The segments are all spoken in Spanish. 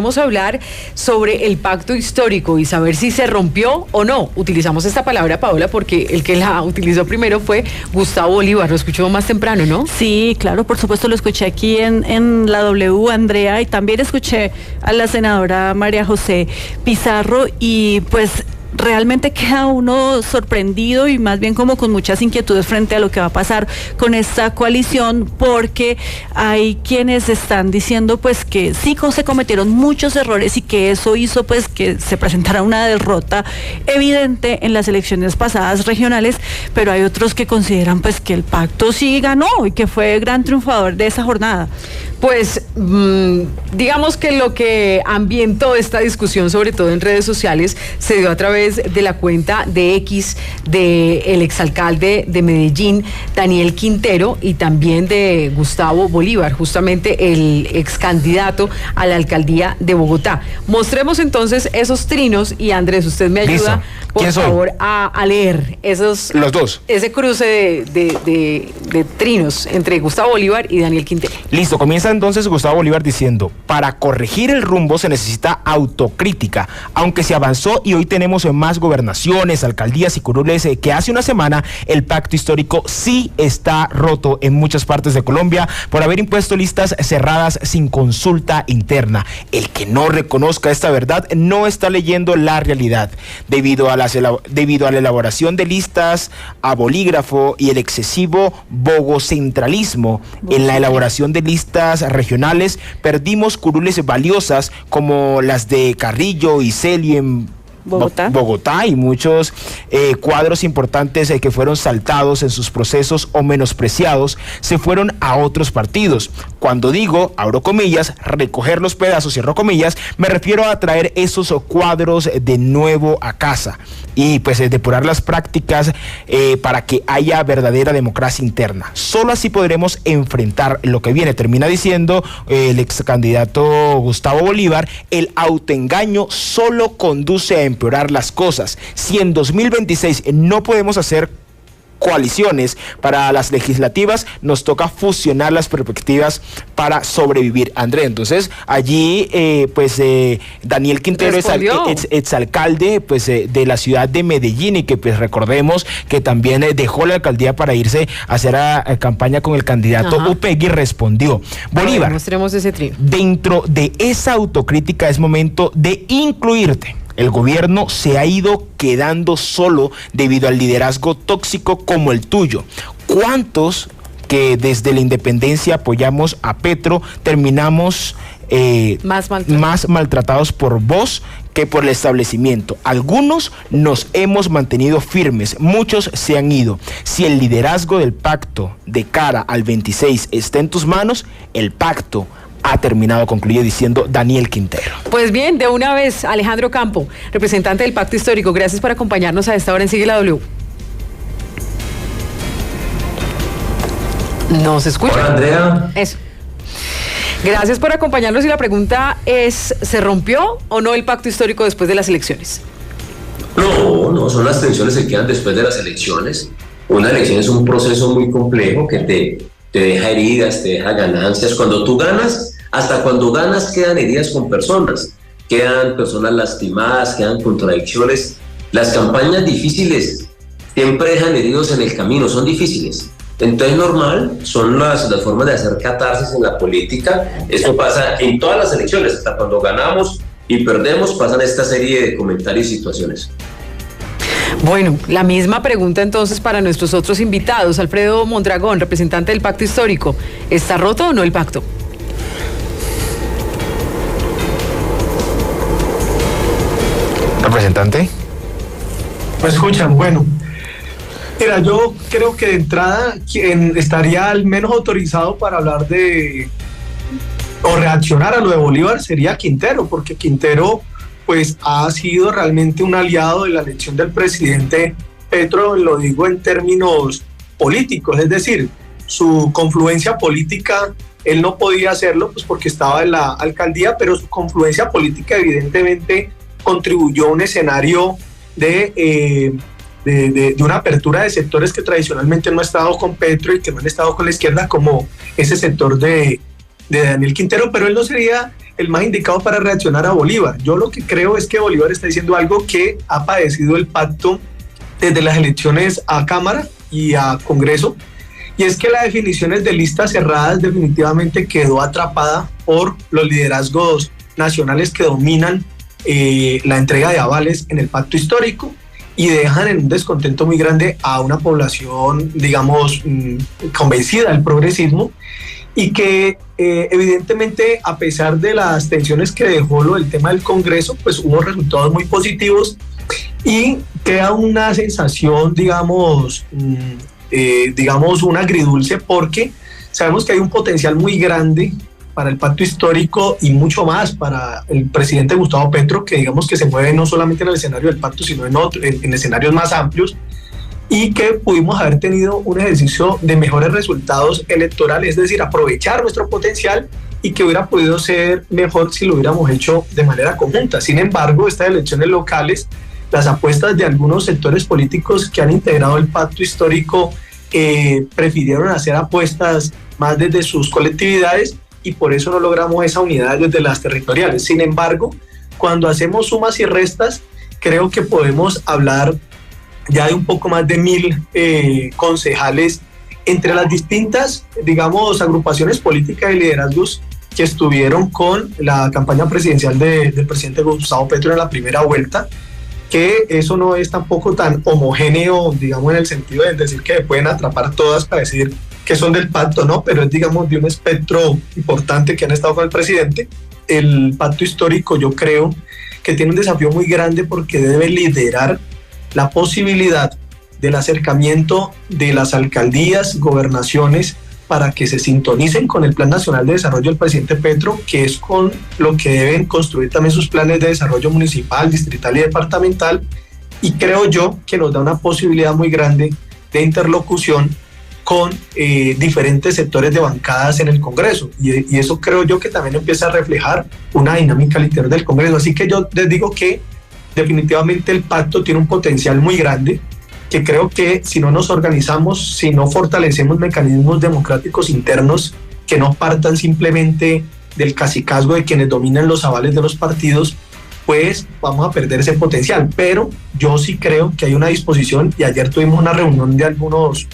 Vamos a hablar sobre el pacto histórico y saber si se rompió o no. Utilizamos esta palabra, Paola, porque el que la utilizó primero fue Gustavo Bolívar. Lo escuchó más temprano, ¿no? Sí, claro, por supuesto lo escuché aquí en la W, Andrea, y también escuché a la senadora María José Pizarro y pues realmente queda uno sorprendido y más bien como con muchas inquietudes frente a lo que va a pasar con esta coalición, porque hay quienes están diciendo pues que sí se cometieron muchos errores y que eso hizo pues que se presentara una derrota evidente en las elecciones pasadas regionales, pero hay otros que consideran pues que el pacto sí ganó y que fue gran triunfador de esa jornada. Pues digamos que lo que ambientó esta discusión, sobre todo en redes sociales, se dio a través de la cuenta de X del exalcalde de Medellín, Daniel Quintero, y también de Gustavo Bolívar, justamente el excandidato a la alcaldía de Bogotá. Mostremos entonces esos trinos y Andrés, usted me ayuda, por favor, a leer esos... Los dos. Ese cruce de trinos entre Gustavo Bolívar y Daniel Quintero. Listo, comienza entonces Gustavo Bolívar diciendo: para corregir el rumbo se necesita autocrítica, aunque se avanzó y hoy tenemos más gobernaciones, alcaldías y curules que hace una semana, el pacto histórico sí está roto en muchas partes de Colombia por haber impuesto listas cerradas sin consulta interna. El que no reconozca esta verdad no está leyendo la realidad. Debido a la elaboración de listas a bolígrafo y el excesivo bogocentralismo en la elaboración de listas regionales, perdimos curules valiosas como las de Carrillo y Celio en Bogotá y muchos cuadros importantes que fueron saltados en sus procesos o menospreciados se fueron a otros partidos. Cuando digo, abro comillas, recoger los pedazos, cierro comillas, me refiero a traer esos cuadros de nuevo a casa y pues depurar las prácticas para que haya verdadera democracia interna. Solo así podremos enfrentar lo que viene. Termina diciendo el ex candidato Gustavo Bolívar: el autoengaño solo conduce a empeorar las cosas. Si en 2026 no podemos hacer coaliciones para las legislativas, nos toca fusionar las perspectivas para sobrevivir. André, entonces allí Daniel Quintero es exalcalde pues de la ciudad de Medellín y que pues recordemos que también dejó la alcaldía para irse a hacer campaña con el candidato Upegui. Respondió: Bolívar, mostremos ese trío. Dentro de esa autocrítica es momento de incluirte. El gobierno se ha ido quedando solo debido al liderazgo tóxico como el tuyo. ¿Cuántos que desde la independencia apoyamos a Petro terminamos más maltratados por vos que por el establecimiento? Algunos nos hemos mantenido firmes, muchos se han ido. Si el liderazgo del pacto de cara al 26 está en tus manos, el pacto ha terminado, concluye diciendo Daniel Quintero. Pues bien, de una vez, Alejandro Campo, representante del Pacto Histórico, gracias por acompañarnos a esta hora en Sigue la W. ¿Nos escucha? Hola, Andrea. Eso. Gracias por acompañarnos y la pregunta es: ¿se rompió o no el Pacto Histórico después de las elecciones? No, son las tensiones que quedan después de las elecciones. Una elección es un proceso muy complejo que te deja heridas, te deja ganancias. Cuando tú ganas, hasta cuando ganas quedan heridas con personas, quedan personas lastimadas, quedan contradicciones. Las campañas difíciles siempre dejan heridos en el camino, son difíciles. Entonces normal, son las formas de hacer catarsis en la política. Esto pasa en todas las elecciones, hasta cuando ganamos y perdemos pasan esta serie de comentarios y situaciones. Bueno, la misma pregunta entonces para nuestros otros invitados. Alfredo Mondragón, representante del Pacto Histórico. ¿Está roto o no el pacto? ¿Representante? ¿Me escuchan? Bueno, mira, yo creo que de entrada quien estaría al menos autorizado para hablar o reaccionar a lo de Bolívar sería Quintero, porque Quintero pues ha sido realmente un aliado de la elección del presidente Petro, lo digo en términos políticos, es decir, su confluencia política, él no podía hacerlo pues porque estaba en la alcaldía, pero su confluencia política evidentemente contribuyó a un escenario de una apertura de sectores que tradicionalmente no han estado con Petro y que no han estado con la izquierda, como ese sector de Daniel Quintero, pero él no sería el más indicado para reaccionar a Bolívar. Yo lo que creo es que Bolívar está diciendo algo que ha padecido el pacto desde las elecciones a Cámara y a Congreso, y es que la definición de listas cerradas definitivamente quedó atrapada por los liderazgos nacionales que dominan la entrega de avales en el pacto histórico y dejan en un descontento muy grande a una población, digamos, convencida del progresismo, y que evidentemente, a pesar de las tensiones que dejó el tema del Congreso, pues hubo resultados muy positivos y queda una sensación, digamos, un agridulce, porque sabemos que hay un potencial muy grande para el pacto histórico y mucho más para el presidente Gustavo Petro, que digamos que se mueve no solamente en el escenario del pacto, sino en escenarios más amplios, y que pudimos haber tenido un ejercicio de mejores resultados electorales, es decir, aprovechar nuestro potencial, y que hubiera podido ser mejor si lo hubiéramos hecho de manera conjunta. Sin embargo, estas elecciones locales, las apuestas de algunos sectores políticos que han integrado el pacto histórico prefirieron hacer apuestas más desde sus colectividades, y por eso no logramos esa unidad desde las territoriales. Sin embargo, cuando hacemos sumas y restas, creo que podemos hablar ya de un poco más de 1.000 concejales entre las distintas, digamos, agrupaciones políticas y liderazgos que estuvieron con la campaña presidencial del presidente Gustavo Petro en la primera vuelta, que eso no es tampoco tan homogéneo, digamos, en el sentido de decir que pueden atrapar todas para decir que son del pacto, ¿no? Pero es, digamos, de un espectro importante que han estado con el presidente. El pacto histórico, yo creo que tiene un desafío muy grande, porque debe liderar la posibilidad del acercamiento de las alcaldías, gobernaciones, para que se sintonicen con el Plan Nacional de Desarrollo del presidente Petro, que es con lo que deben construir también sus planes de desarrollo municipal, distrital y departamental, y creo yo que nos da una posibilidad muy grande de interlocución con diferentes sectores de bancadas en el Congreso, y eso creo yo que también empieza a reflejar una dinámica al interior del Congreso. Así que yo les digo que definitivamente el pacto tiene un potencial muy grande, que creo que si no nos organizamos, si no fortalecemos mecanismos democráticos internos que no partan simplemente del cacicazgo de quienes dominan los avales de los partidos, pues vamos a perder ese potencial. Pero yo sí creo que hay una disposición, y ayer tuvimos una reunión de algunos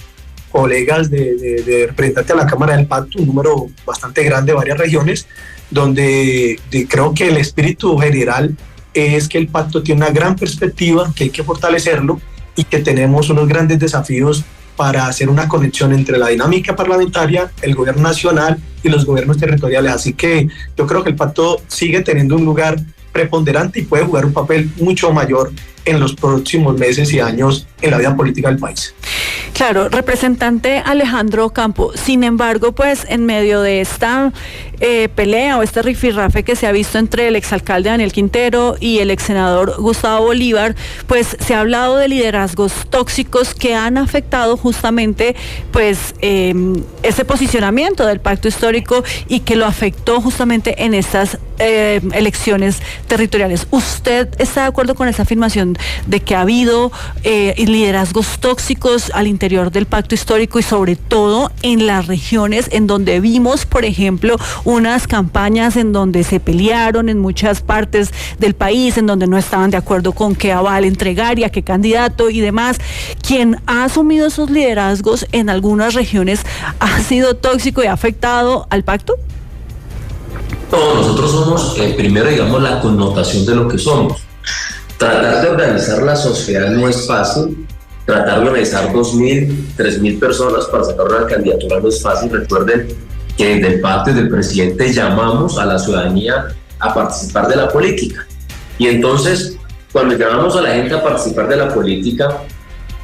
colegas de representantes a la Cámara del Pacto, un número bastante grande de varias regiones, donde creo que el espíritu general es que el pacto tiene una gran perspectiva, que hay que fortalecerlo, y que tenemos unos grandes desafíos para hacer una conexión entre la dinámica parlamentaria, el gobierno nacional y los gobiernos territoriales. Así que yo creo que el pacto sigue teniendo un lugar preponderante y puede jugar un papel mucho mayor en los próximos meses y años en la vida política del país. Claro, representante Alejandro Campo, sin embargo, pues en medio de esta pelea o este rifirrafe que se ha visto entre el exalcalde Daniel Quintero y el exsenador Gustavo Bolívar, pues se ha hablado de liderazgos tóxicos que han afectado justamente pues ese posicionamiento del pacto histórico, y que lo afectó justamente en estas elecciones territoriales. ¿Usted está de acuerdo con esa afirmación de que ha habido liderazgos tóxicos al interior del pacto histórico, y sobre todo en las regiones en donde vimos, por ejemplo, unas campañas en donde se pelearon en muchas partes del país, en donde no estaban de acuerdo con qué aval entregar y a qué candidato y demás? Quien ha asumido esos liderazgos en algunas regiones ha sido tóxico y ha afectado al pacto. No, nosotros somos, primero, digamos, la connotación de lo que somos. Tratar de organizar la sociedad no es fácil. Tratar de organizar 2.000, 3.000 personas para sacar una candidatura no es fácil. Recuerden que desde el pacto y del presidente llamamos a la ciudadanía a participar de la política. Y entonces, cuando llamamos a la gente a participar de la política,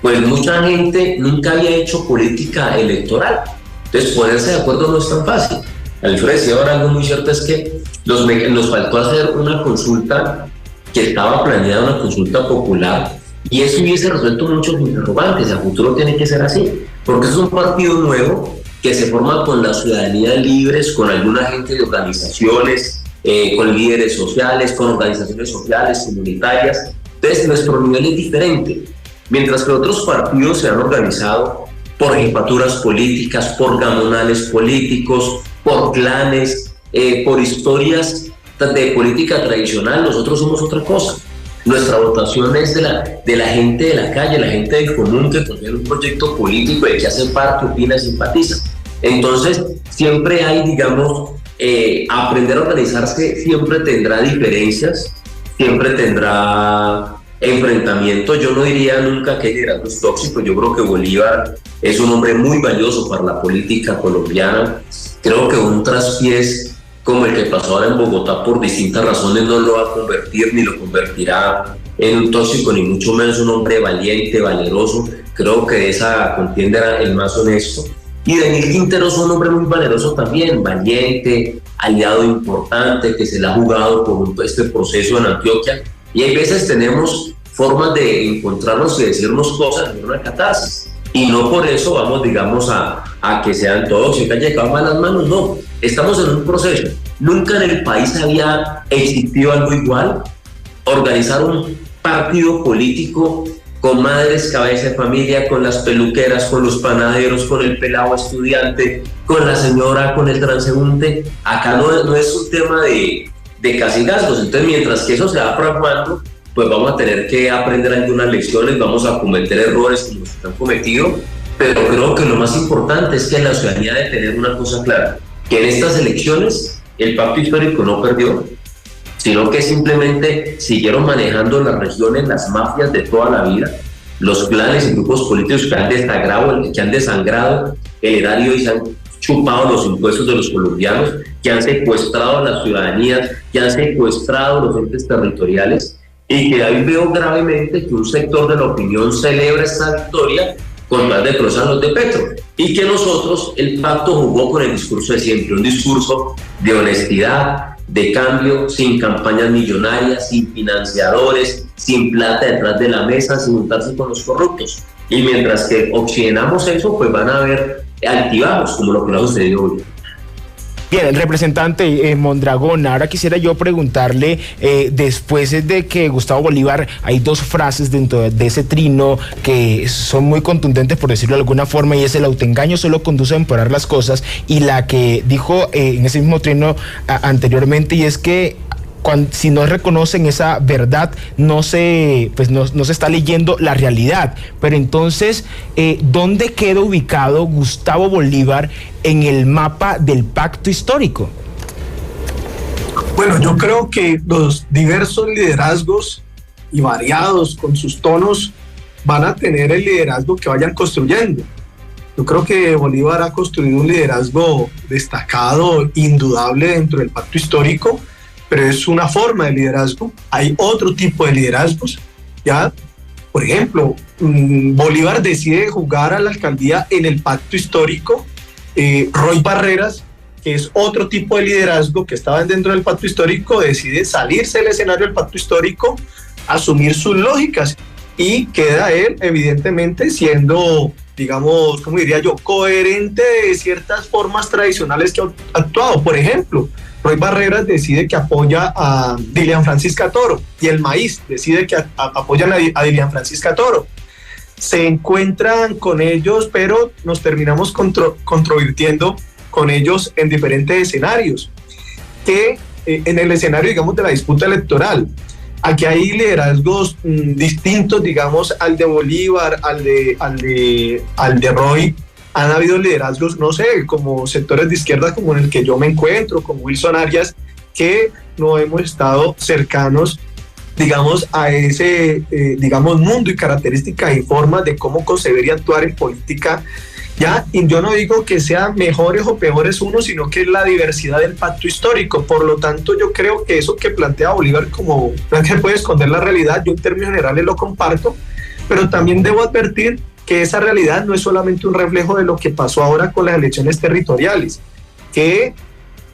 pues mucha gente nunca había hecho política electoral. Entonces, ponerse de acuerdo no es tan fácil. Alfredo decía ahora algo muy cierto, es que nos faltó hacer una consulta que estaba planeada, una consulta popular, y eso hubiese resuelto muchos interrogantes. A futuro tiene que ser así, porque es un partido nuevo que se forma con la ciudadanía libres, con alguna gente de organizaciones, con líderes sociales, con organizaciones sociales, comunitarias. Entonces nuestro nivel es diferente. Mientras que otros partidos se han organizado por jefaturas políticas, por gamonales políticos, por clanes, por historias de política tradicional, nosotros somos otra cosa. Nuestra votación es de la gente de la calle, la gente del común que contiene un proyecto político de que hace parte, opina, simpatiza. Entonces, siempre hay, digamos, aprender a organizarse siempre tendrá diferencias, siempre tendrá enfrentamientos. Yo no diría nunca que hay liderazgos tóxicos. Yo creo que Bolívar es un hombre muy valioso para la política colombiana. Creo que un traspiés como el que pasó ahora en Bogotá por distintas razones no lo va a convertir ni lo convertirá en un tóxico, ni mucho menos un hombre valiente, valeroso. Creo que de esa contienda era el más honesto. Y Daniel Quintero es un hombre muy valeroso también, valiente, aliado importante, que se le ha jugado por este proceso en Antioquia. Y hay veces tenemos formas de encontrarnos y decirnos cosas en una catarsis. Y no por eso vamos, digamos, a que sean tóxicos, que llegado a las manos, no. Estamos en un proceso. Nunca en el país había existido algo igual. Organizar un partido político con madres, cabeza de familia, con las peluqueras, con los panaderos, con el pelado estudiante, con la señora, con el transeúnte. Acá no es un tema de castigazgos. Entonces, mientras que eso se va fraguando, pues vamos a tener que aprender algunas lecciones, vamos a cometer errores como los que han cometido, pero creo que lo más importante es que la ciudadanía debe tener una cosa clara, que en estas elecciones el pacto histórico no perdió, sino que simplemente siguieron manejando las regiones, las mafias de toda la vida, los clanes y grupos políticos que han desangrado el erario y se han chupado los impuestos de los colombianos, que han secuestrado a las ciudadanías, que han secuestrado los entes territoriales, y que ahí veo gravemente que un sector de la opinión celebra esta victoria con tal de cruzar los de Petro, y que nosotros, el pacto jugó con el discurso de siempre, un discurso de honestidad, de cambio, sin campañas millonarias, sin financiadores, sin plata detrás de la mesa, sin juntarse con los corruptos. Y mientras que oxigenamos eso, pues van a haber altibajos, como lo que ha sucedido hoy. Bien, el representante Mondragón, ahora quisiera yo preguntarle, después de que Gustavo Bolívar, hay dos frases dentro de ese trino que son muy contundentes, por decirlo de alguna forma, y es: el autoengaño solo conduce a empeorar las cosas, y la que dijo en ese mismo trino anteriormente, y es que si no reconocen esa verdad, no se está leyendo la realidad. Pero entonces, ¿dónde queda ubicado Gustavo Bolívar en el mapa del pacto histórico? Bueno, yo creo que los diversos liderazgos y variados con sus tonos van a tener el liderazgo que vayan construyendo. Yo creo que Bolívar ha construido un liderazgo destacado, indudable dentro del pacto histórico, pero es una forma de liderazgo. Hay otro tipo de liderazgos, ¿ya? Por ejemplo, Bolívar decide jugar a la alcaldía en el pacto histórico. Roy Barreras, que es otro tipo de liderazgo que estaba dentro del pacto histórico, decide salirse del escenario del pacto histórico, asumir sus lógicas, y queda él evidentemente siendo, digamos, como diría yo, coherente de ciertas formas tradicionales que ha actuado. Por ejemplo, Roy Barreras decide que apoya a Dilian Francisca Toro, y el Maíz decide que apoyan a Dilian Francisca Toro. Se encuentran con ellos, pero nos terminamos controvirtiendo con ellos en diferentes escenarios, que en el escenario, digamos, de la disputa electoral. Aquí hay liderazgos distintos, digamos, al de Bolívar, al de Roy. Han habido liderazgos, no sé, como sectores de izquierda como en el que yo me encuentro, como Wilson Arias, que no hemos estado cercanos, digamos, a ese, digamos, mundo y características y formas de cómo conceber y actuar en política, ¿ya? Y yo no digo que sean mejores o peores unos, sino que es la diversidad del pacto histórico. Por lo tanto, yo creo que eso que plantea Bolívar como no que puede esconder la realidad, yo en términos generales lo comparto, pero también debo advertir que esa realidad no es solamente un reflejo de lo que pasó ahora con las elecciones territoriales, que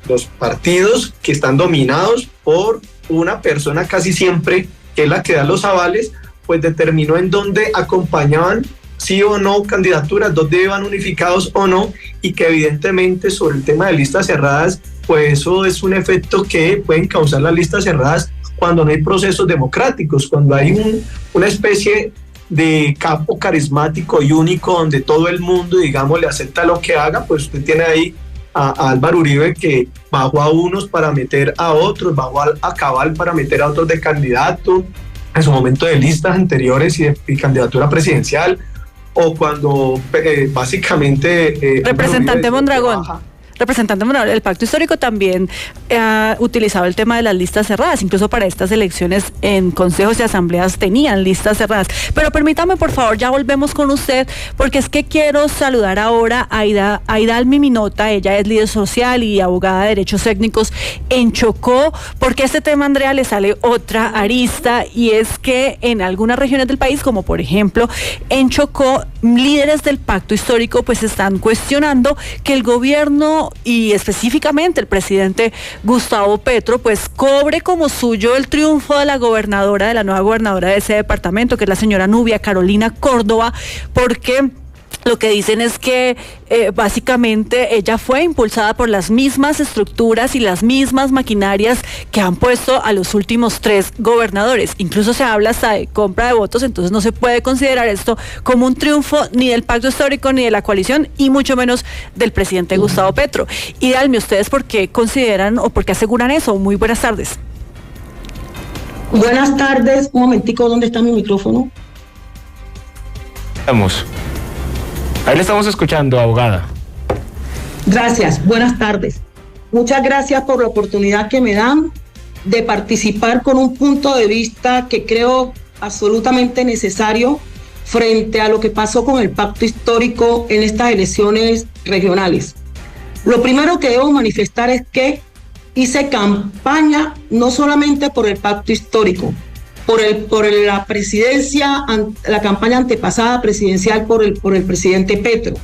los partidos que están dominados por una persona casi siempre, que es la que da los avales, pues determinó en dónde acompañaban sí o no candidaturas, dónde iban unificados o no, y que evidentemente sobre el tema de listas cerradas, pues eso es un efecto que pueden causar las listas cerradas cuando no hay procesos democráticos, cuando hay una especie de capo carismático y único donde todo el mundo, digamos, le acepta lo que haga, pues usted tiene ahí a Álvaro Uribe, que bajó a unos para meter a otros, bajó a Cabal para meter a otros de candidato, en su momento de listas anteriores y candidatura presidencial, o cuando básicamente... Representante Mondragón. Representante Mondragón, el pacto histórico también ha utilizado el tema de las listas cerradas, incluso para estas elecciones en consejos y asambleas tenían listas cerradas. Pero permítame, por favor, ya volvemos con usted, porque es que quiero saludar ahora a Aidalmi Minota. Ella es líder social y abogada de derechos técnicos en Chocó, porque a este tema, Andrea, le sale otra arista, y es que en algunas regiones del país, como por ejemplo en Chocó, líderes del pacto histórico pues están cuestionando que el gobierno y específicamente el presidente Gustavo Petro pues cobre como suyo el triunfo de la gobernadora, de la nueva gobernadora de ese departamento, que es la señora Nubia Carolina Córdoba, porque lo que dicen es que básicamente ella fue impulsada por las mismas estructuras y las mismas maquinarias que han puesto a los últimos 3 gobernadores. Incluso se habla hasta de compra de votos, entonces no se puede considerar esto como un triunfo ni del pacto histórico ni de la coalición, y mucho menos del presidente Gustavo Petro. Y Dalmi, ¿ustedes por qué consideran o por qué aseguran eso? Muy buenas tardes. Buenas tardes. Un momentico, ¿dónde está mi micrófono? Vamos. Ahí le estamos escuchando, abogada. Gracias, buenas tardes. Muchas gracias por la oportunidad que me dan de participar con un punto de vista que creo absolutamente necesario frente a lo que pasó con el pacto histórico en estas elecciones regionales. Lo primero que debo manifestar es que hice campaña no solamente por el pacto histórico, por la presidencia, la campaña antepasada presidencial por el presidente Petro.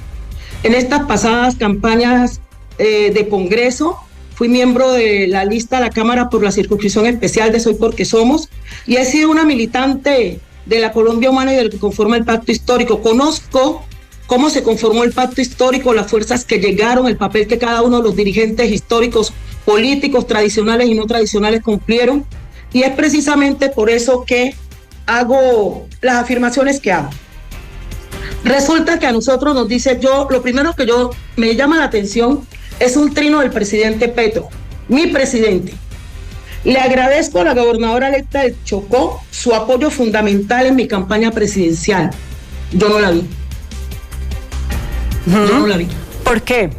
En estas pasadas campañas de Congreso, fui miembro de la lista de la Cámara por la circunscripción especial de Soy Porque Somos, y he sido una militante de la Colombia Humana y de lo que conforma el pacto histórico. Conozco cómo se conformó el pacto histórico, las fuerzas que llegaron, el papel que cada uno de los dirigentes históricos, políticos, tradicionales y no tradicionales cumplieron. Y es precisamente por eso que hago las afirmaciones que hago. Resulta que a nosotros nos dice, lo primero que me llama la atención es un trino del presidente Petro, mi presidente. Le agradezco a la gobernadora electa de Chocó su apoyo fundamental en mi campaña presidencial. Yo no la vi. Yo no la vi. ¿Por qué?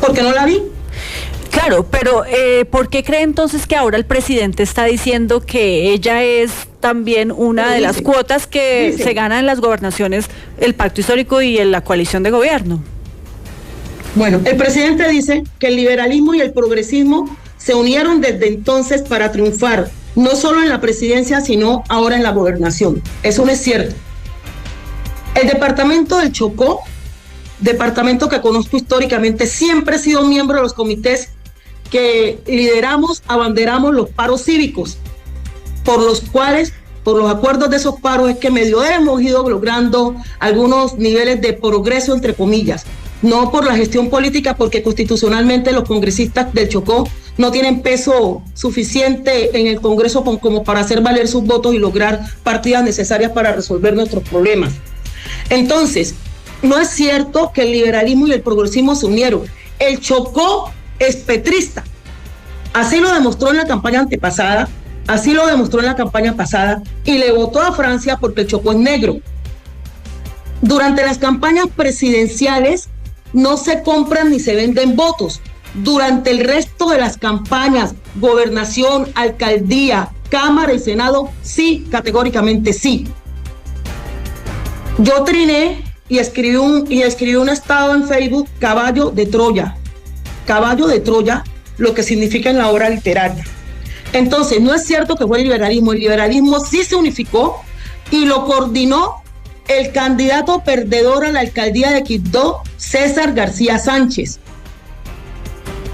Porque no la vi. Claro, pero ¿por qué cree entonces que ahora el presidente está diciendo que ella es también una de las cuotas que se gana en las gobernaciones, el pacto histórico y en la coalición de gobierno? Bueno, el presidente dice que el liberalismo y el progresismo se unieron desde entonces para triunfar, no solo en la presidencia, sino ahora en la gobernación. Eso no es cierto. El departamento del Chocó, departamento que conozco históricamente, siempre he sido miembro de los comités que lideramos, abanderamos los paros cívicos, por los cuales, por los acuerdos de esos paros, es que medio hemos ido logrando algunos niveles de progreso, entre comillas, no por la gestión política, porque constitucionalmente los congresistas del Chocó no tienen peso suficiente en el Congreso como para hacer valer sus votos y lograr partidas necesarias para resolver nuestros problemas. Entonces, no es cierto que el liberalismo y el progresismo se unieron. El Chocó es petrista. Así lo demostró en la campaña antepasada, así lo demostró en la campaña pasada, y le votó a Francia porque el Chocó es negro. Durante las campañas presidenciales no se compran ni se venden votos. Durante el resto de las campañas, gobernación, alcaldía, Cámara y Senado, sí, categóricamente sí. Yo triné y escribí un estado en Facebook, Caballo de Troya, lo que significa en la obra literaria. Entonces, no es cierto que fue el liberalismo sí se unificó y lo coordinó el candidato perdedor a la alcaldía de Quibdó, César García Sánchez.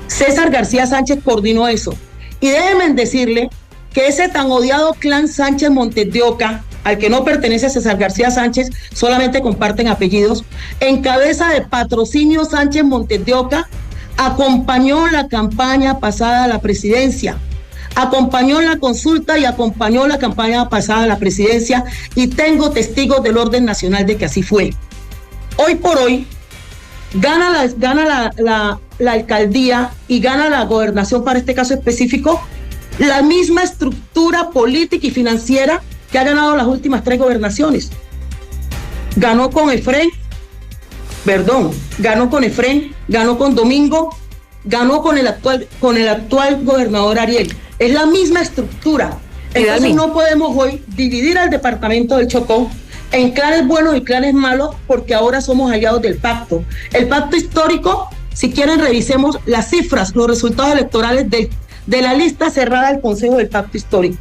César García Sánchez coordinó eso. Y déjenme decirle que ese tan odiado clan Sánchez Montes de Oca, al que no pertenece César García Sánchez, solamente comparten apellidos, en cabeza de Patrocinio Sánchez Montes de Oca, acompañó la campaña pasada a la presidencia, acompañó la consulta y acompañó la campaña pasada a la presidencia, y tengo testigos del orden nacional de que así fue. Hoy por hoy, gana la alcaldía y gana la gobernación para este caso específico, la misma estructura política y financiera que ha ganado las últimas 3 gobernaciones. Ganó con Efrén, ganó con Domingo, ganó con el actual gobernador Ariel. Es la misma estructura. Entonces no podemos hoy dividir al departamento del Chocó en clanes buenos y clanes malos, porque ahora somos aliados del pacto. El pacto histórico, si quieren revisemos las cifras, los resultados electorales de la lista cerrada del Consejo del Pacto Histórico.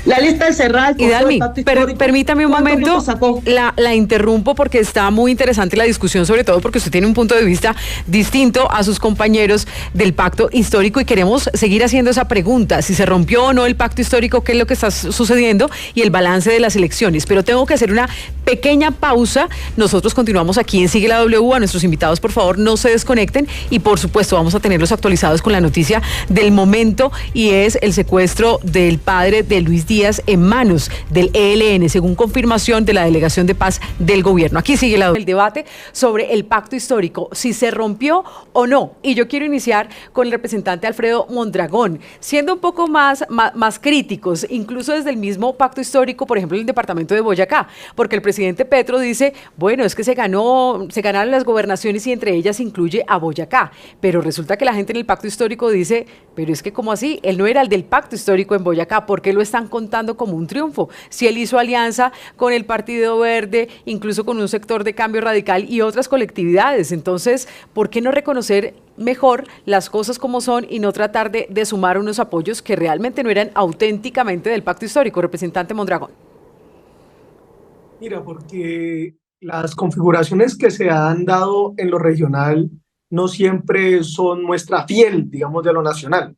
La lista cerrada del Consejo del Pacto Histórico. Permítame un momento, la interrumpo porque está muy interesante la discusión, sobre todo porque usted tiene un punto de vista distinto a sus compañeros del Pacto Histórico y queremos seguir haciendo esa pregunta, si se rompió o no el Pacto Histórico, qué es lo que está sucediendo y el balance de las elecciones. Pero tengo que hacer una pequeña pausa. Nosotros continuamos aquí en Sigue la W. A nuestros invitados, por favor, no se desconecten y por supuesto vamos a tenerlos actualizados con la noticia del momento, y es el secuestro del padre de Luis Díaz en manos del ELN, según confirmación de la Delegación de Paz del Gobierno. Aquí sigue el debate sobre el pacto histórico, si se rompió o no. Y yo quiero iniciar con el representante Alfredo Mondragón, siendo un poco más críticos, incluso desde el mismo pacto histórico, por ejemplo, en el departamento de Boyacá, porque el presidente Petro dice, bueno, es que se ganaron las gobernaciones y entre ellas incluye a Boyacá, pero resulta que la gente en el pacto histórico dice, pero es que ¿cómo así? Él no era el del pacto histórico en Boyacá, ¿por qué lo están contando como un triunfo? Si él hizo alianza con el Partido Verde, incluso con un sector de Cambio Radical y otras colectividades, entonces, ¿por qué no reconocer mejor las cosas como son y no tratar de sumar unos apoyos que realmente no eran auténticamente del pacto histórico? Representante Mondragón. Mira, porque las configuraciones que se han dado en lo regional no siempre son muestra fiel, digamos, de lo nacional.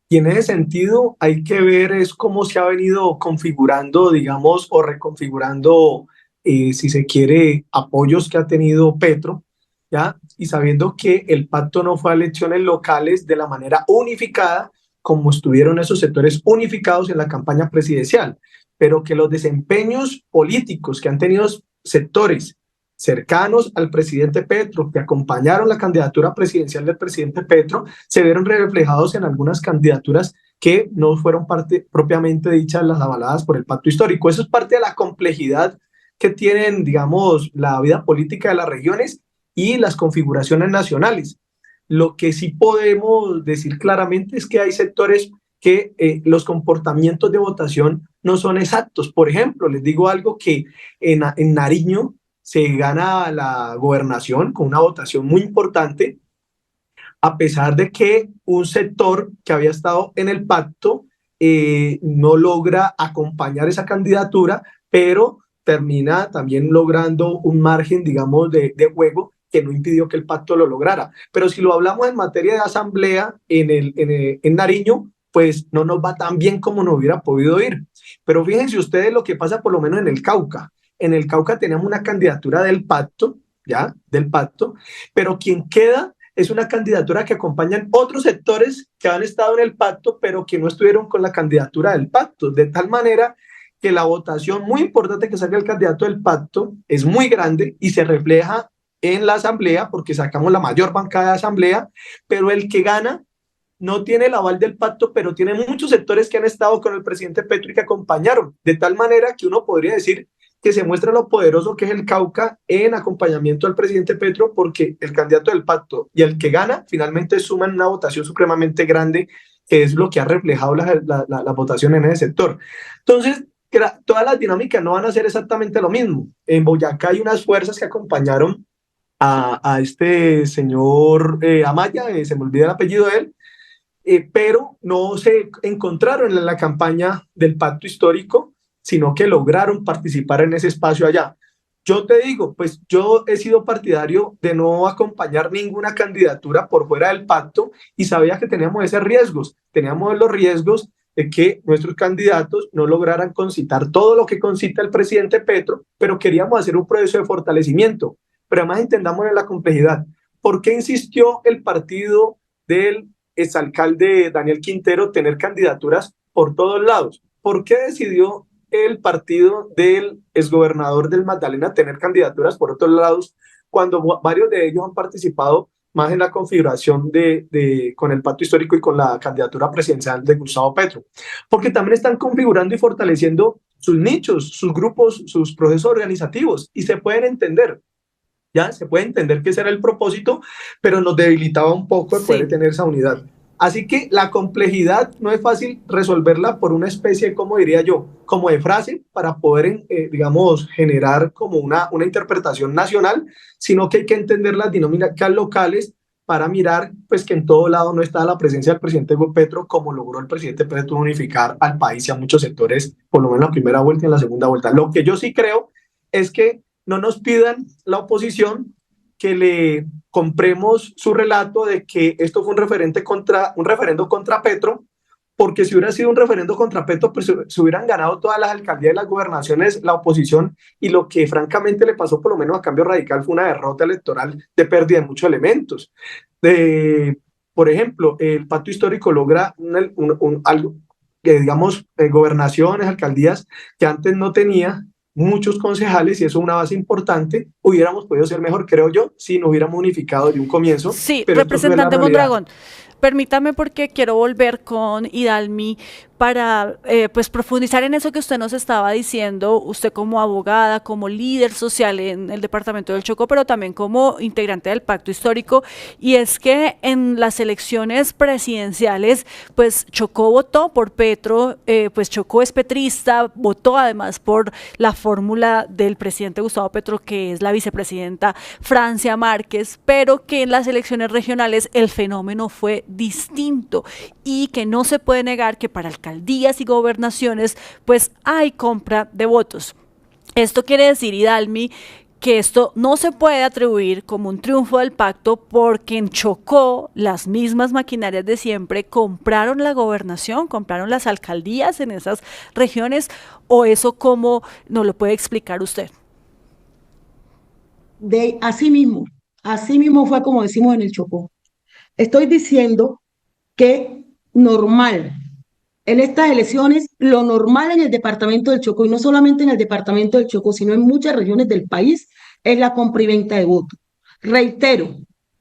Y en ese sentido hay que ver es cómo se ha venido configurando, digamos, o reconfigurando, si se quiere, apoyos que ha tenido Petro, ¿ya? Y sabiendo que el pacto no fue a elecciones locales de la manera unificada, como estuvieron esos sectores unificados en la campaña presidencial, pero que los desempeños políticos que han tenido sectores cercanos al presidente Petro, que acompañaron la candidatura presidencial del presidente Petro, se vieron reflejados en algunas candidaturas que no fueron parte propiamente dichas las avaladas por el pacto histórico. Eso es parte de la complejidad que tienen, digamos, la vida política de las regiones y las configuraciones nacionales. Lo que sí podemos decir claramente es que hay sectores que los comportamientos de votación no son exactos. Por ejemplo, les digo algo que en Nariño se gana la gobernación con una votación muy importante, a pesar de que un sector que había estado en el pacto no logra acompañar esa candidatura, pero termina también logrando un margen, digamos, de juego que no impidió que el pacto lo lograra. Pero si lo hablamos en materia de asamblea en Nariño, pues no nos va tan bien como nos hubiera podido ir. Pero fíjense ustedes lo que pasa por lo menos en el Cauca. En el Cauca tenemos una candidatura del pacto, ¿ya? Del pacto, pero quien queda es una candidatura que acompañan otros sectores que han estado en el pacto, pero que no estuvieron con la candidatura del pacto, de tal manera que la votación muy importante que saca el candidato del pacto es muy grande y se refleja en la asamblea, porque sacamos la mayor bancada de asamblea, pero el que gana no tiene el aval del pacto, pero tiene muchos sectores que han estado con el presidente Petro y que acompañaron, de tal manera que uno podría decir que se muestra lo poderoso que es el Cauca en acompañamiento al presidente Petro, porque el candidato del pacto y el que gana finalmente suman una votación supremamente grande, que es lo que ha reflejado la votación en ese sector. Entonces, todas las dinámicas no van a ser exactamente lo mismo. En Boyacá hay unas fuerzas que acompañaron a este señor Amaya, se me olvida el apellido de él, pero no se encontraron en la campaña del pacto histórico, sino que lograron participar en ese espacio allá. Yo te digo, pues yo he sido partidario de no acompañar ninguna candidatura por fuera del pacto y sabía que teníamos esos riesgos. Teníamos los riesgos de que nuestros candidatos no lograran concitar todo lo que concita el presidente Petro, pero queríamos hacer un proceso de fortalecimiento. Pero además entendamos en la complejidad. ¿Por qué insistió el partido del exalcalde Daniel Quintero tener candidaturas por todos lados? ¿Por qué decidió el partido del exgobernador del Magdalena tener candidaturas por otros lados cuando varios de ellos han participado más en la configuración con el pacto histórico y con la candidatura presidencial de Gustavo Petro, porque también están configurando y fortaleciendo sus nichos, sus grupos, sus procesos organizativos, y se pueden entender. Ya se puede entender que ese era el propósito, pero nos debilitaba un poco el poder tener esa unidad. Así que la complejidad no es fácil resolverla por una especie, como diría yo, como de frase para poder, digamos, generar como una interpretación nacional, sino que hay que entender las dinámicas locales para mirar pues que en todo lado no está la presencia del presidente Petro, como logró el presidente Petro unificar al país y a muchos sectores, por lo menos en la primera vuelta y en la segunda vuelta. Lo que yo sí creo es que no nos pidan la oposición que le compremos su relato de que esto fue un referendo contra Petro, porque si hubiera sido un referendo contra Petro, pues se hubieran ganado todas las alcaldías y las gobernaciones la oposición, y lo que francamente le pasó por lo menos a Cambio Radical fue una derrota electoral de pérdida de muchos elementos. Por ejemplo, el pacto histórico logra algo que, digamos, gobernaciones, alcaldías que antes no tenía, muchos concejales, y eso es una base importante. Hubiéramos podido ser mejor, creo yo, si no hubiéramos unificado de un comienzo. Sí, pero representante Mondragón, permítame, porque quiero volver con Idalmi para pues profundizar en eso que usted nos estaba diciendo, usted como abogada, como líder social en el departamento del Chocó, pero también como integrante del pacto histórico, y es que en las elecciones presidenciales, pues Chocó votó por Petro, pues Chocó es petrista, votó además por la fórmula del presidente Gustavo Petro, que es la vicepresidenta Francia Márquez, pero que en las elecciones regionales el fenómeno fue distinto, y que no se puede negar que para alcaldías y gobernaciones pues hay compra de votos. Esto quiere decir, Idalmi, que esto no se puede atribuir como un triunfo del pacto, porque en Chocó las mismas maquinarias de siempre compraron la gobernación, compraron las alcaldías en esas regiones, o eso cómo nos lo puede explicar usted. Así mismo fue como decimos en el Chocó. Estoy diciendo que normal, en estas elecciones, lo normal en el departamento del Chocó, y no solamente en el departamento del Chocó, sino en muchas regiones del país, es la compra y venta de votos. Reitero,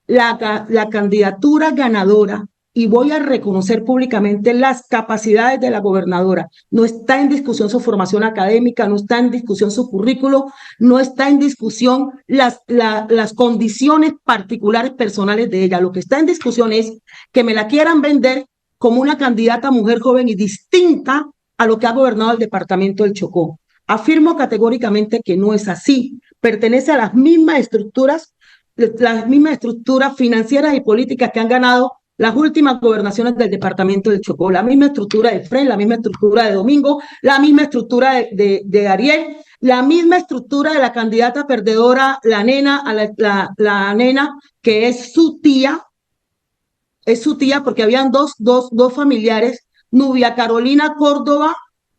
la candidatura ganadora, y voy a reconocer públicamente las capacidades de la gobernadora, no está en discusión su formación académica, no está en discusión su currículo, no está en discusión las condiciones particulares personales de ella. Lo que está en discusión es que me la quieran vender como una candidata mujer joven y distinta a lo que ha gobernado el departamento del Chocó. Afirmo categóricamente que no es así. Pertenece a las mismas estructuras financieras y políticas que han ganado las últimas gobernaciones del departamento del Chocó. La misma estructura de Fred, la misma estructura de Domingo, la misma estructura de Ariel, la misma estructura de la candidata perdedora, la nena que es su tía, porque habían dos familiares, Nubia Carolina Córdoba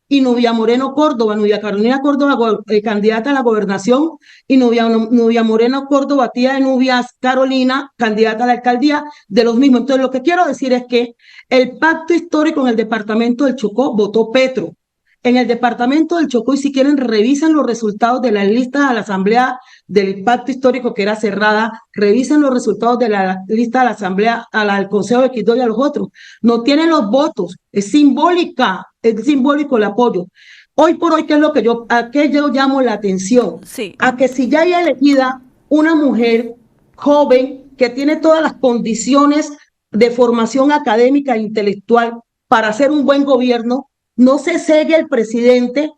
y Nubia Moreno Córdoba. Nubia Carolina Córdoba, candidata a la gobernación, y Nubia Moreno Córdoba, tía de Nubia Carolina, candidata a la alcaldía, de los mismos. Entonces, lo que quiero decir es que el pacto histórico en el departamento del Chocó votó Petro. En el departamento del Chocó, y si quieren, revisen los resultados de las listas a la asamblea del pacto histórico, que era cerrada, revisen los resultados de la lista de la asamblea al Consejo de Quito y a los otros. No tienen los votos, es simbólico el apoyo. Hoy por hoy, ¿qué es lo que yo llamo la atención? Sí. A que si ya hay elegida una mujer joven que tiene todas las condiciones de formación académica e intelectual para hacer un buen gobierno, no se cegue el presidente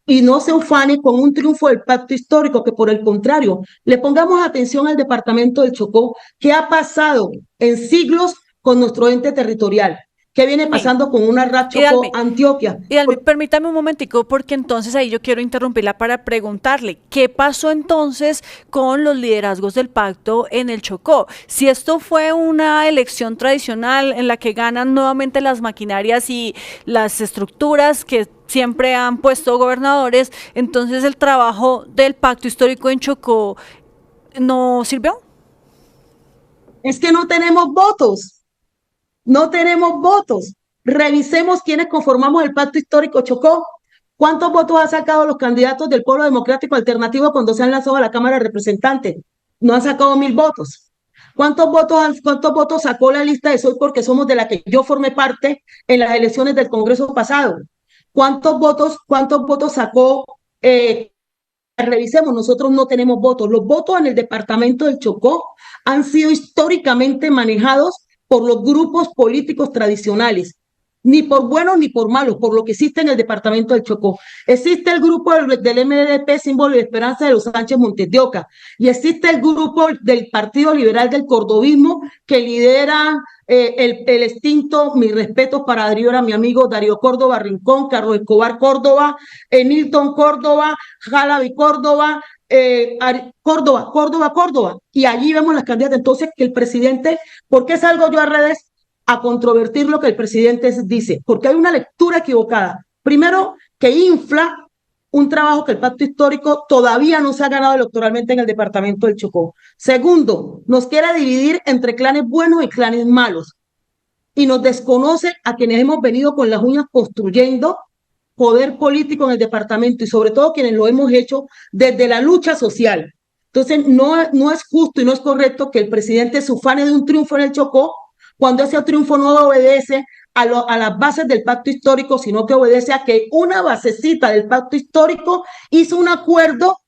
y no se ufane con un triunfo del pacto histórico, que por el contrario, le pongamos atención al departamento del Chocó, qué ha pasado en siglos con nuestro ente territorial, qué viene pasando con una RAP Chocó Antioquia. Idalmi, permítame un momentico, porque entonces ahí yo quiero interrumpirla para preguntarle, ¿qué pasó entonces con los liderazgos del pacto en el Chocó? Si esto fue una elección tradicional en la que ganan nuevamente las maquinarias y las estructuras que siempre han puesto gobernadores, entonces el trabajo del pacto histórico en Chocó no sirvió. Es que no tenemos votos. No tenemos votos. Revisemos quiénes conformamos el pacto histórico Chocó. ¿Cuántos votos han sacado los candidatos del Polo Democrático Alternativo cuando se han lanzado a la Cámara de Representantes? no han sacado 1.000 votos. ¿Cuántos votos sacó la lista de Soy Porque Somos, de la que yo formé parte en las elecciones del Congreso pasado? ¿Cuántos votos sacó? Revisemos, nosotros no tenemos votos. Los votos en el departamento del Chocó han sido históricamente manejados por los grupos políticos tradicionales, ni por buenos ni por malos, por lo que existe en el departamento del Chocó. Existe el grupo del MDP, símbolo de esperanza de los Sánchez Montes de Oca, y existe el grupo del Partido Liberal del Cordobismo que lidera el extinto, mis respetos para Darío, era mi amigo Darío Córdoba Rincón, Carlos Escobar Córdoba, Nilton Córdoba, Jalabi Córdoba, Córdoba, y allí vemos las candidatas. Entonces, que el presidente, ¿por qué salgo yo a redes a controvertir lo que el presidente dice? Porque hay una lectura equivocada. Primero, que infla un trabajo que el pacto histórico todavía no se ha ganado electoralmente en el departamento del Chocó. Segundo, nos quiere dividir entre clanes buenos y clanes malos, y nos desconoce a quienes hemos venido con las uñas construyendo poder político en el departamento, y sobre todo quienes lo hemos hecho desde la lucha social. Entonces, no es justo y no es correcto que el presidente se ufane de un triunfo en el Chocó cuando ese triunfo no obedece a las bases del pacto histórico, sino que obedece a que una basecita del pacto histórico hizo un acuerdo,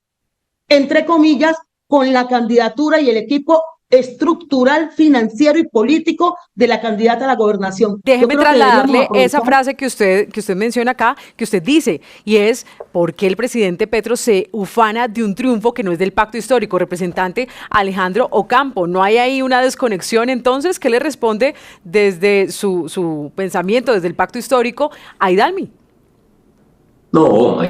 entre comillas, con la candidatura y el equipo estructural, financiero y político de la candidata a la gobernación. Déjeme trasladarle esa frase que usted menciona acá, que usted dice, y es: ¿por qué el presidente Petro se ufana de un triunfo que no es del pacto histórico? Representante Alejandro Ocampo, ¿no hay ahí una desconexión entonces? ¿Qué le responde desde su pensamiento, desde el pacto histórico, a Idalmi? No,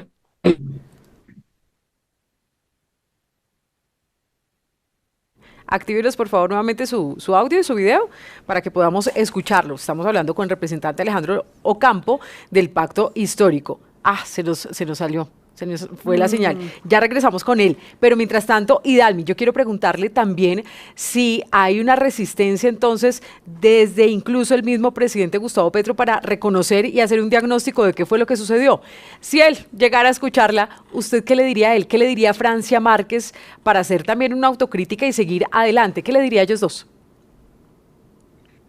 Actívenos, por favor, nuevamente su audio y su video para que podamos escucharlo. Estamos hablando con el representante Alejandro Ocampo del Pacto Histórico. Se nos salió, se nos fue la señal. Ya regresamos con él. Pero mientras tanto, Idalmi, yo quiero preguntarle también si hay una resistencia entonces desde incluso el mismo presidente Gustavo Petro para reconocer y hacer un diagnóstico de qué fue lo que sucedió. Si él llegara a escucharla, ¿usted qué le diría a él? ¿Qué le diría a Francia Márquez para hacer también una autocrítica y seguir adelante? ¿Qué le diría a ellos dos?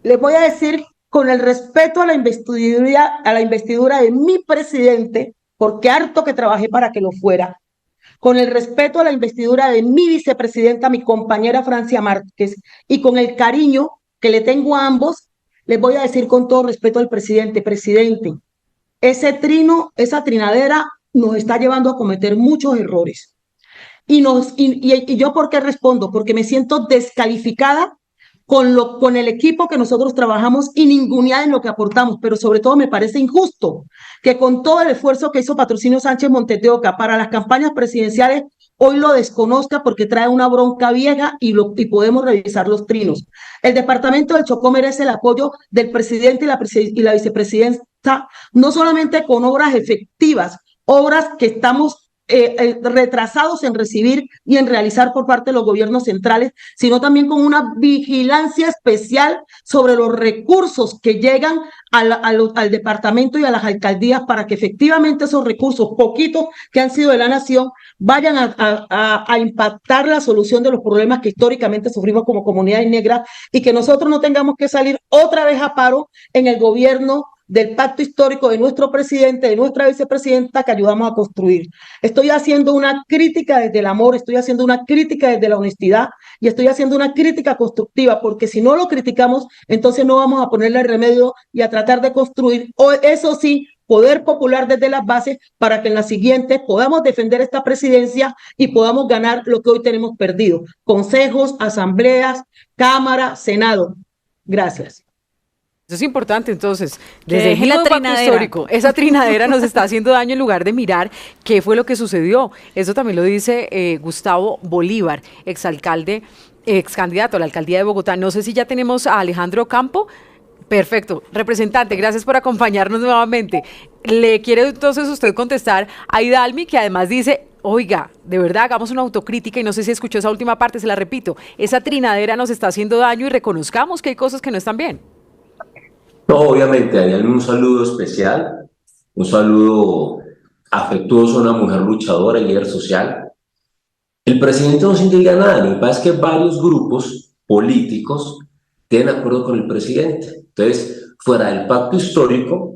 Les voy a decir, con el respeto a la investidura de mi presidente, porque harto que trabajé para que lo fuera, con el respeto a la investidura de mi vicepresidenta, mi compañera Francia Márquez, y con el cariño que le tengo a ambos, les voy a decir con todo respeto al presidente: esa trinadera nos está llevando a cometer muchos errores. Y yo, ¿por qué respondo? Porque me siento descalificada con el equipo que nosotros trabajamos y ninguneada en lo que aportamos, pero sobre todo me parece injusto que con todo el esfuerzo que hizo Patrocinio Sánchez Montes de Oca para las campañas presidenciales, hoy lo desconozca porque trae una bronca vieja y podemos revisar los trinos. El departamento del Chocó merece el apoyo del presidente y la vicepresidenta, no solamente con obras efectivas, obras que estamos retrasados en recibir y en realizar por parte de los gobiernos centrales, sino también con una vigilancia especial sobre los recursos que llegan al departamento y a las alcaldías, para que efectivamente esos recursos, poquitos que han sido de la nación, vayan a impactar la solución de los problemas que históricamente sufrimos como comunidades negras, y que nosotros no tengamos que salir otra vez a paro en el gobierno del pacto histórico de nuestro presidente, de nuestra vicepresidenta, que ayudamos a construir. Estoy haciendo una crítica desde el amor, estoy haciendo una crítica desde la honestidad, y estoy haciendo una crítica constructiva, porque si no lo criticamos, entonces no vamos a ponerle remedio y a tratar de construir, eso sí, poder popular desde las bases, para que en las siguientes podamos defender esta presidencia y podamos ganar lo que hoy tenemos perdido: consejos, asambleas, Cámara, Senado. Gracias. Eso es importante, entonces, desde el pacto histórico, esa trinadera nos está haciendo daño en lugar de mirar qué fue lo que sucedió. Eso también lo dice Gustavo Bolívar, excandidato a la alcaldía de Bogotá. No sé si ya tenemos a Alejandro Ocampo. Perfecto. Representante, gracias por acompañarnos nuevamente. Le quiere entonces usted contestar a Idalmi, que además dice: oiga, de verdad, hagamos una autocrítica, y no sé si escuchó esa última parte, se la repito: esa trinadera nos está haciendo daño y reconozcamos que hay cosas que no están bien. No, obviamente, a Idalmi un saludo especial, un saludo afectuoso a una mujer luchadora y líder social. El presidente no se indica nada, lo que pasa es que varios grupos políticos tienen acuerdo con el presidente. Entonces, fuera del pacto histórico,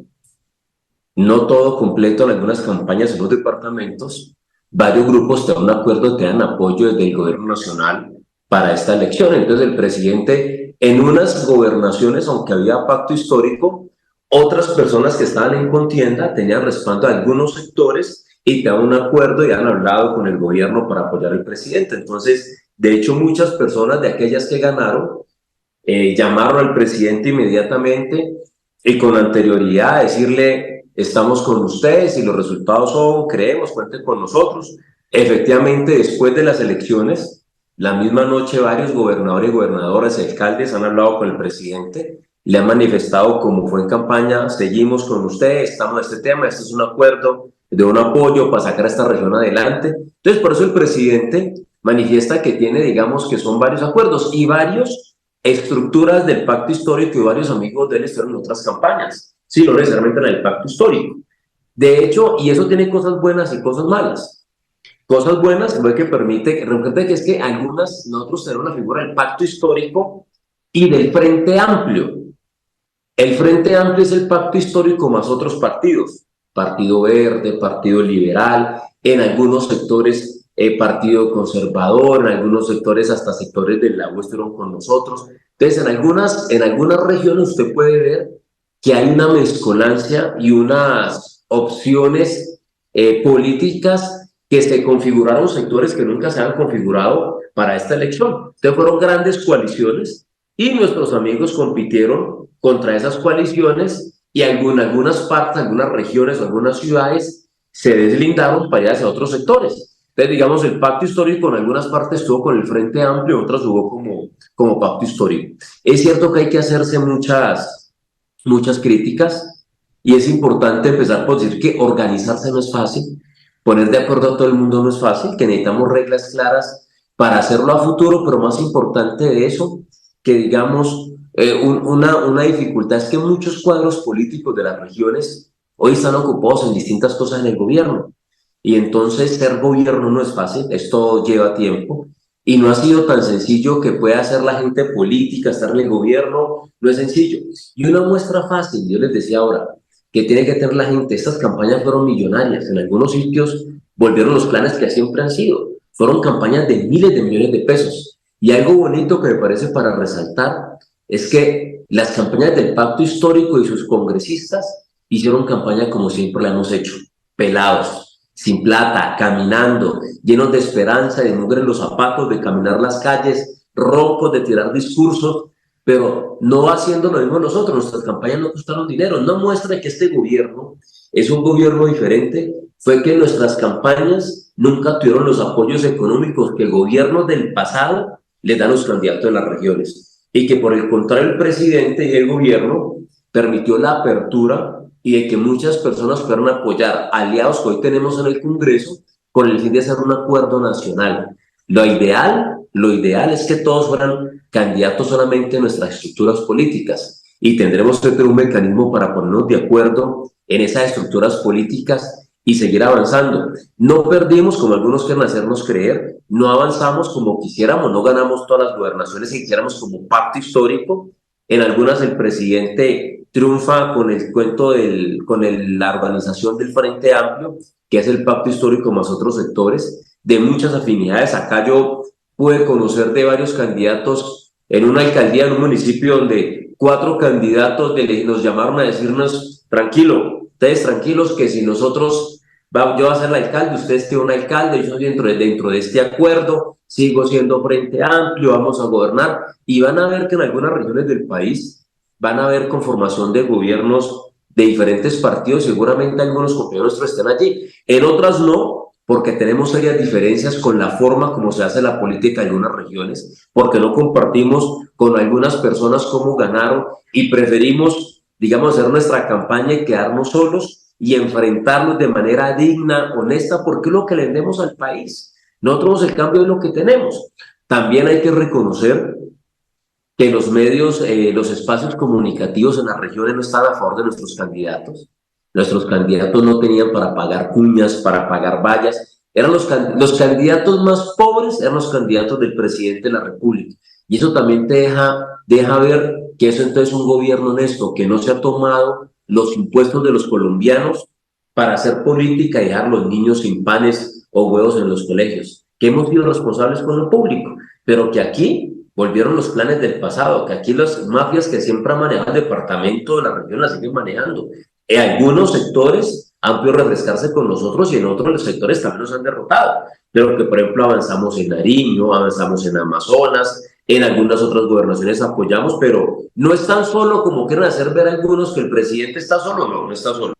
no todo completo en algunas campañas en los departamentos, varios grupos te dan un acuerdo, te dan apoyo desde el gobierno nacional para esta elección. Entonces el presidente, en unas gobernaciones, aunque había pacto histórico, otras personas que estaban en contienda tenían respaldo de algunos sectores y te dan un acuerdo y han hablado con el gobierno para apoyar al presidente. Entonces, de hecho, muchas personas de aquellas que ganaron llamaron al presidente inmediatamente y con anterioridad a decirle: estamos con ustedes y los resultados son, creemos, cuenten con nosotros. Efectivamente, después de las elecciones, la misma noche varios gobernadores y gobernadoras y alcaldes han hablado con el presidente, le han manifestado como fue en campaña: seguimos con ustedes, estamos en este tema, este es un acuerdo de un apoyo para sacar a esta región adelante. Entonces, por eso el presidente manifiesta que tiene, digamos, que son varios acuerdos y varios estructuras del pacto histórico, y varios amigos de él estuvieron en otras campañas. Sí, no necesariamente en el pacto histórico. De hecho, y eso tiene cosas buenas y cosas malas. Cosas buenas, lo que permite, recuerda que es que nosotros tenemos la figura del pacto histórico y del Frente Amplio. El Frente Amplio es el pacto histórico más otros partidos. Partido Verde, Partido Liberal, en algunos sectores Partido Conservador, en algunos sectores hasta sectores del lago estuvieron con nosotros. Entonces, en algunas regiones usted puede ver que hay una mezcolancia y unas opciones políticas que se configuraron, sectores que nunca se han configurado para esta elección. Entonces fueron grandes coaliciones y nuestros amigos compitieron contra esas coaliciones y algunas partes, algunas regiones, algunas ciudades se deslindaron para ir hacia otros sectores. Entonces, digamos, el pacto histórico en algunas partes estuvo con el Frente Amplio, en otras estuvo como pacto histórico. Es cierto que hay que hacerse muchas críticas y es importante empezar por decir que organizarse no es fácil, poner de acuerdo a todo el mundo no es fácil, que necesitamos reglas claras para hacerlo a futuro, pero más importante de eso, que digamos, una dificultad es que muchos cuadros políticos de las regiones hoy están ocupados en distintas cosas en el gobierno, y entonces ser gobierno no es fácil, esto lleva tiempo, y no ha sido tan sencillo que pueda hacer la gente política, estar en el gobierno, no es sencillo. Y una muestra fácil, yo les decía ahora, que tiene que tener la gente, estas campañas fueron millonarias, en algunos sitios volvieron los planes que siempre han sido, fueron campañas de miles de millones de pesos. Y algo bonito que me parece para resaltar es que las campañas del pacto histórico y sus congresistas hicieron campaña como siempre la hemos hecho, pelados, sin plata, caminando, llenos de esperanza, de mugre en los zapatos, de caminar las calles, roncos, de tirar discursos, pero no haciendo lo mismo nosotros. Nuestras campañas no costaron dinero. No muestra que este gobierno es un gobierno diferente, fue que nuestras campañas nunca tuvieron los apoyos económicos que el gobierno del pasado le dan a los candidatos de las regiones, y que por el contrario el presidente y el gobierno permitió la apertura y de que muchas personas pudieran apoyar aliados que hoy tenemos en el Congreso con el fin de hacer un acuerdo nacional. Lo ideal es que todos fueran candidatos solamente en nuestras estructuras políticas, y tendremos que tener un mecanismo para ponernos de acuerdo en esas estructuras políticas y seguir avanzando. No perdimos, como algunos quieren hacernos creer, no avanzamos como quisiéramos, no ganamos todas las gobernaciones que quisiéramos como pacto histórico. En algunas el presidente triunfa con el cuento la organización del Frente Amplio, que es el pacto histórico más otros sectores, de muchas afinidades. Acá yo pude conocer de varios candidatos en una alcaldía, en un municipio donde 4 candidatos nos llamaron a decirnos: tranquilo, ustedes tranquilos, que si nosotros, yo voy a ser el alcalde, ustedes tienen un alcalde, yo soy dentro de este acuerdo, sigo siendo Frente Amplio, vamos a gobernar. Y van a ver que en algunas regiones del país van a haber conformación de gobiernos de diferentes partidos, seguramente algunos compañeros nuestros estén allí, en otras no, porque tenemos serias diferencias con la forma como se hace la política en algunas regiones, porque no compartimos con algunas personas cómo ganaron y preferimos, digamos, hacer nuestra campaña y quedarnos solos y enfrentarnos de manera digna, honesta, porque es lo que le vendemos al país. Nosotros el cambio es lo que tenemos. También hay que reconocer que los medios, los espacios comunicativos en las regiones no están a favor de nuestros candidatos. Nuestros candidatos no tenían para pagar cuñas, para pagar vallas, Eran los candidatos más pobres, eran los candidatos del presidente de la República. Y eso también te deja ver que eso entonces es un gobierno honesto, que no se ha tomado los impuestos de los colombianos para hacer política y dejar los niños sin panes o huevos en los colegios, que hemos sido responsables con lo público, pero que aquí volvieron los planes del pasado, que aquí las mafias que siempre han manejado el departamento de la región las siguen manejando. En algunos sectores han podido refrescarse con nosotros y en otros sectores también nos han derrotado, pero que por ejemplo avanzamos en Nariño, avanzamos en Amazonas, en algunas otras gobernaciones apoyamos, pero no es tan solo como quieren hacer ver algunos que el presidente está solo, no está solo.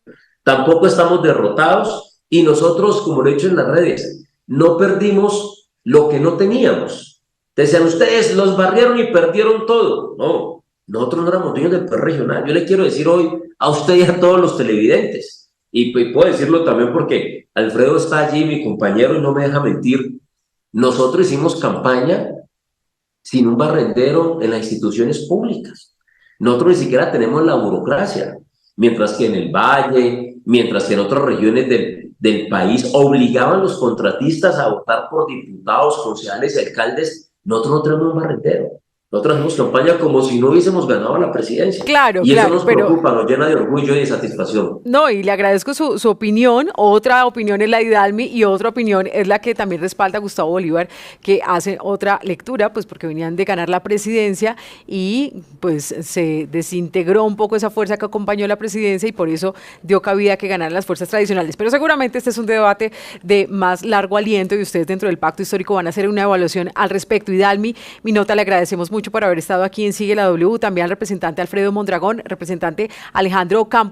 Tampoco estamos derrotados y nosotros, como lo he dicho en las redes, no perdimos lo que no teníamos. Decían ustedes, los barrieron y perdieron todo. No, nosotros no éramos dueños del poder regional. Yo le quiero decir hoy a usted y a todos los televidentes, y puedo decirlo también porque Alfredo está allí, mi compañero, y no me deja mentir. Nosotros hicimos campaña sin un barrendero en las instituciones públicas. Nosotros ni siquiera tenemos la burocracia, mientras que en el Valle, mientras que en otras regiones del país obligaban a los contratistas a votar por diputados, concejales y alcaldes. Nosotros no tenemos un barrendero. Nosotros hacemos campaña como si no hubiésemos ganado la presidencia. Claro, y eso claro, nos preocupa, nos llena de orgullo y de satisfacción. No, y le agradezco su opinión. Otra opinión es la de Idalmi y otra opinión es la que también respalda a Gustavo Bolívar, que hace otra lectura, pues porque venían de ganar la presidencia y pues se desintegró un poco esa fuerza que acompañó la presidencia y por eso dio cabida a que ganaran las fuerzas tradicionales. Pero seguramente este es un debate de más largo aliento y ustedes dentro del Pacto Histórico van a hacer una evaluación al respecto. Idalmi, mi nota, le agradecemos mucho por haber estado aquí en Sigue la W, también al representante Alfredo Mondragón, representante Alejandro Campos.